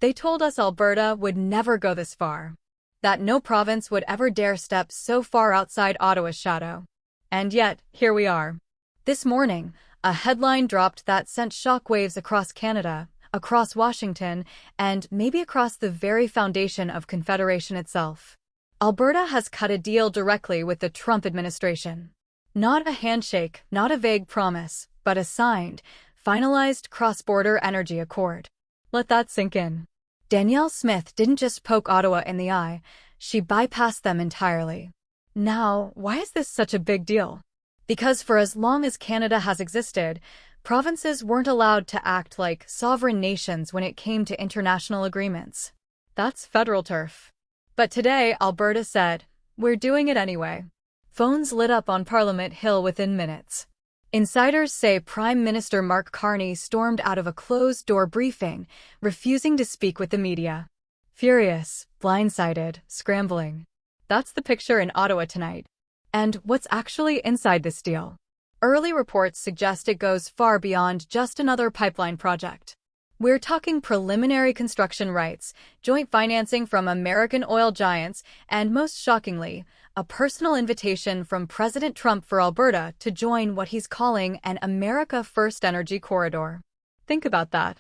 They told us Alberta would never go this far, that no province would ever dare step so far outside Ottawa's shadow. And yet, here we are. This morning, a headline dropped that sent shockwaves across Canada, across Washington, and maybe across the very foundation of Confederation itself. Alberta has cut a deal directly with the Trump administration. Not a handshake, not a vague promise, but a signed, finalized cross-border energy accord. Let that sink in. Danielle Smith didn't just poke Ottawa in the eye, she bypassed them entirely. Now, why is this such a big deal? Because for as long as Canada has existed, provinces weren't allowed to act like sovereign nations when it came to international agreements. That's federal turf. But today, Alberta said, "We're doing it anyway." Phones lit up on Parliament Hill within minutes. Insiders say Prime Minister Mark Carney stormed out of a closed-door briefing, refusing to speak with the media. Furious, blindsided, scrambling. That's the picture in Ottawa tonight. And what's actually inside this deal? Early reports suggest it goes far beyond just another pipeline project. We're talking preliminary construction rights, joint financing from American oil giants, and most shockingly, a personal invitation from President Trump for Alberta to join what he's calling an America First energy corridor. Think about that.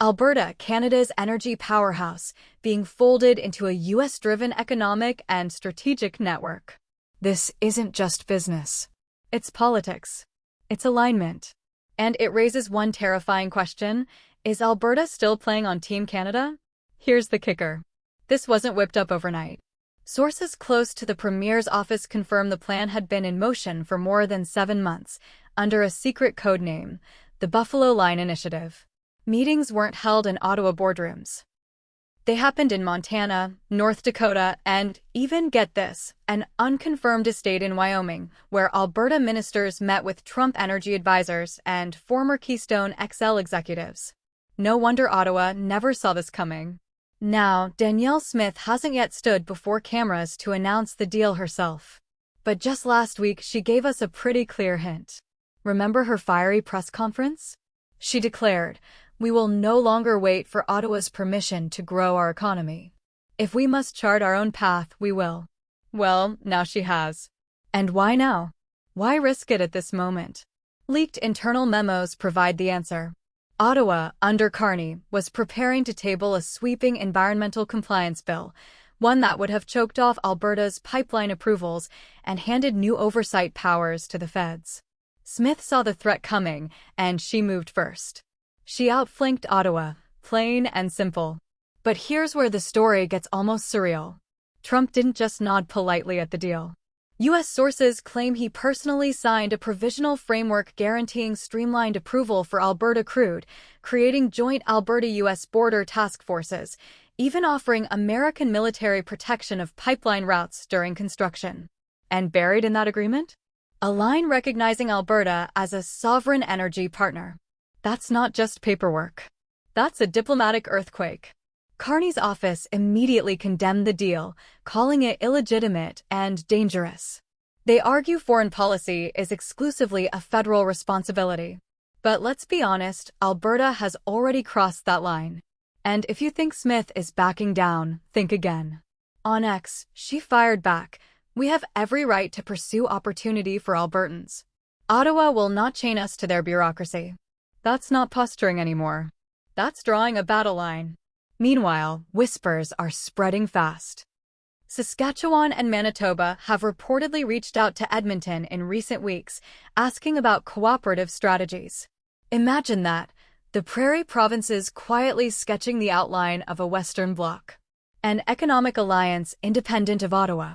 Alberta, Canada's energy powerhouse, being folded into a U.S.-driven economic and strategic network. This isn't just business. It's politics. It's alignment. And it raises one terrifying question. Is Alberta still playing on Team Canada? Here's the kicker. This wasn't whipped up overnight. Sources close to the Premier's office confirm the plan had been in motion for more than 7 months, under a secret code name, the Buffalo Line Initiative. Meetings weren't held in Ottawa boardrooms. They happened in Montana, North Dakota, and even, get this, an unconfirmed estate in Wyoming, where Alberta ministers met with Trump energy advisors and former Keystone XL executives. No wonder Ottawa never saw this coming. Now, Danielle Smith hasn't yet stood before cameras to announce the deal herself. But just last week, she gave us a pretty clear hint. Remember her fiery press conference? She declared, "We will no longer wait for Ottawa's permission to grow our economy. If we must chart our own path, we will." Well, now she has. And why now? Why risk it at this moment? Leaked internal memos provide the answer. Ottawa, under Carney, was preparing to table a sweeping environmental compliance bill, one that would have choked off Alberta's pipeline approvals and handed new oversight powers to the feds. Smith saw the threat coming, and she moved first. She outflanked Ottawa, plain and simple. But here's where the story gets almost surreal. Trump didn't just nod politely at the deal. U.S. sources claim he personally signed a provisional framework guaranteeing streamlined approval for Alberta crude, creating joint Alberta-U.S. border task forces, even offering American military protection of pipeline routes during construction. And buried in that agreement? A line recognizing Alberta as a sovereign energy partner. That's not just paperwork. That's a diplomatic earthquake. Carney's office immediately condemned the deal, calling it illegitimate and dangerous. They argue foreign policy is exclusively a federal responsibility. But let's be honest, Alberta has already crossed that line. And if you think Smith is backing down, think again. On X, she fired back, "We have every right to pursue opportunity for Albertans. Ottawa will not chain us to their bureaucracy." That's not posturing anymore. That's drawing a battle line. Meanwhile, whispers are spreading fast. Saskatchewan and Manitoba have reportedly reached out to Edmonton in recent weeks, asking about cooperative strategies. Imagine that, the Prairie provinces quietly sketching the outline of a Western Bloc. An economic alliance independent of Ottawa.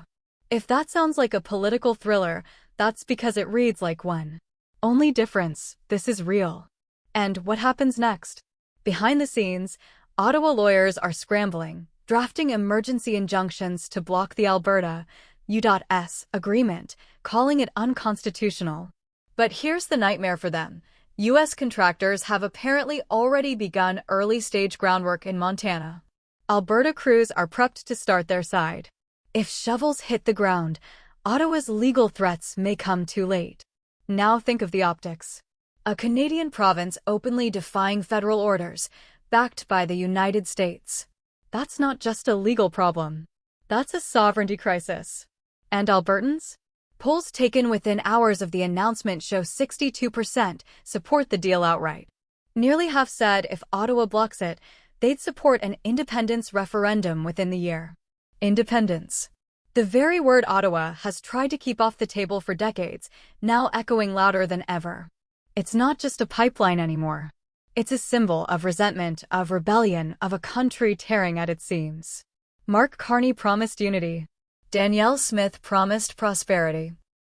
If that sounds like a political thriller, that's because it reads like one. Only difference, this is real. And what happens next? Behind the scenes, Ottawa lawyers are scrambling, drafting emergency injunctions to block the Alberta-U.S. agreement, calling it unconstitutional. But here's the nightmare for them. U.S. contractors have apparently already begun early-stage groundwork in Montana. Alberta crews are prepped to start their side. If shovels hit the ground, Ottawa's legal threats may come too late. Now think of the optics. A Canadian province openly defying federal orders, backed by the United States. That's not just a legal problem. That's a sovereignty crisis. And Albertans? Polls taken within hours of the announcement show 62% support the deal outright. Nearly half said if Ottawa blocks it, they'd support an independence referendum within the year. Independence. The very word Ottawa has tried to keep off the table for decades, now echoing louder than ever. It's not just a pipeline anymore. It's a symbol of resentment, of rebellion, of a country tearing at its seams. Mark Carney promised unity. Danielle Smith promised prosperity.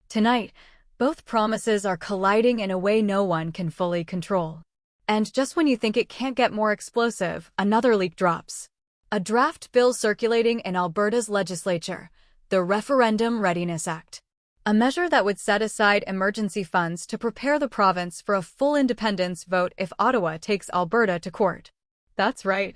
Tonight, both promises are colliding in a way no one can fully control. And just when you think it can't get more explosive, another leak drops. A draft bill circulating in Alberta's legislature, the Referendum Readiness Act. A measure that would set aside emergency funds to prepare the province for a full independence vote if Ottawa takes Alberta to court. That's right.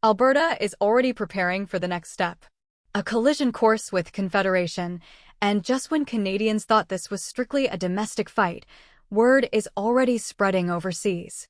Alberta is already preparing for the next step. A collision course with Confederation, and just when Canadians thought this was strictly a domestic fight, word is already spreading overseas.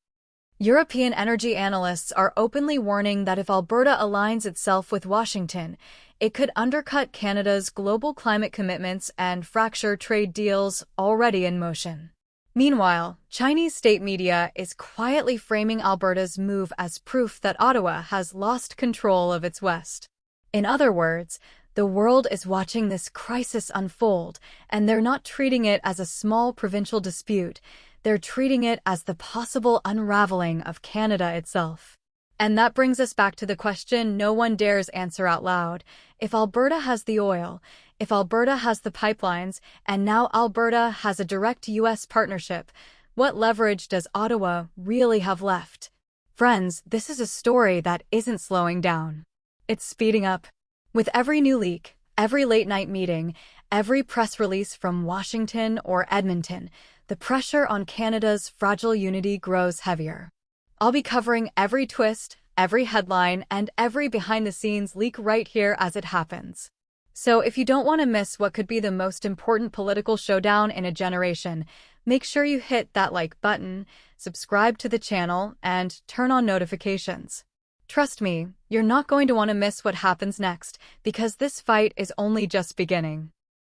European energy analysts are openly warning that if Alberta aligns itself with Washington, it could undercut Canada's global climate commitments and fracture trade deals already in motion. Meanwhile, Chinese state media is quietly framing Alberta's move as proof that Ottawa has lost control of its West. In other words, the world is watching this crisis unfold, and they're not treating it as a small provincial dispute. They're treating it as the possible unraveling of Canada itself. And that brings us back to the question no one dares answer out loud. If Alberta has the oil, if Alberta has the pipelines, and now Alberta has a direct U.S. partnership, what leverage does Ottawa really have left? Friends, this is a story that isn't slowing down. It's speeding up. With every new leak, every late-night meeting, every press release from Washington or Edmonton, the pressure on Canada's fragile unity grows heavier. I'll be covering every twist, every headline, and every behind-the-scenes leak right here as it happens. So if you don't want to miss what could be the most important political showdown in a generation, make sure you hit that like button, subscribe to the channel, and turn on notifications. Trust me, you're not going to want to miss what happens next, because this fight is only just beginning.